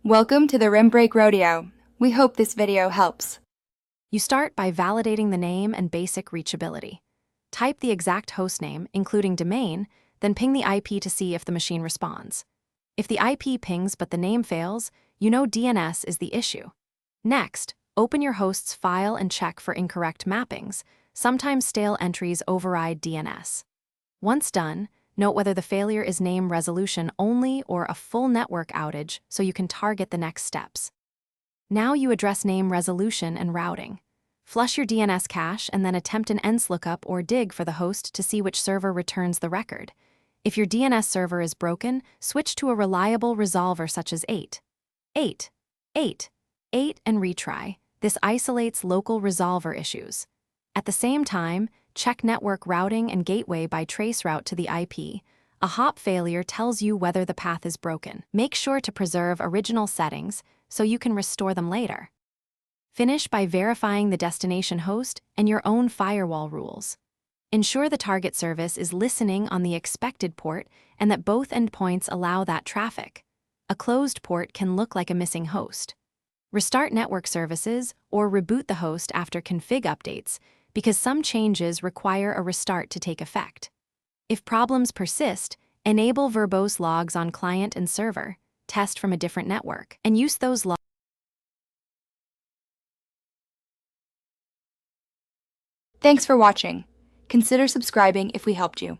Welcome to the Rim Break Rodeo. We hope this video helps. You start by validating the name and basic reachability. Type the exact hostname, including domain, then ping the IP to see if the machine responds. If the IP pings but the name fails, you know DNS is the issue. Next, open your host's file and check for incorrect mappings. Sometimes stale entries override DNS. Once done, note whether the failure is name resolution only or a full network outage so you can target the next steps. Now you address name resolution and routing. Flush your DNS cache and then attempt an ENS lookup or dig for the host to see which server returns the record. If your DNS server is broken, switch to a reliable resolver such as 8 and retry. This isolates local resolver issues. At the same time, check network routing and gateway by traceroute to the IP. A hop failure tells you whether the path is broken. Make sure to preserve original settings so you can restore them later. Finish by verifying the destination host and your own firewall rules. Ensure the target service is listening on the expected port and that both endpoints allow that traffic. A closed port can look like a missing host. Restart network services or reboot the host after config updates, because some changes require a restart to take effect. If problems persist, enable verbose logs on client and server, test from a different network, and use those logs. Thanks for watching. Consider subscribing if we helped you.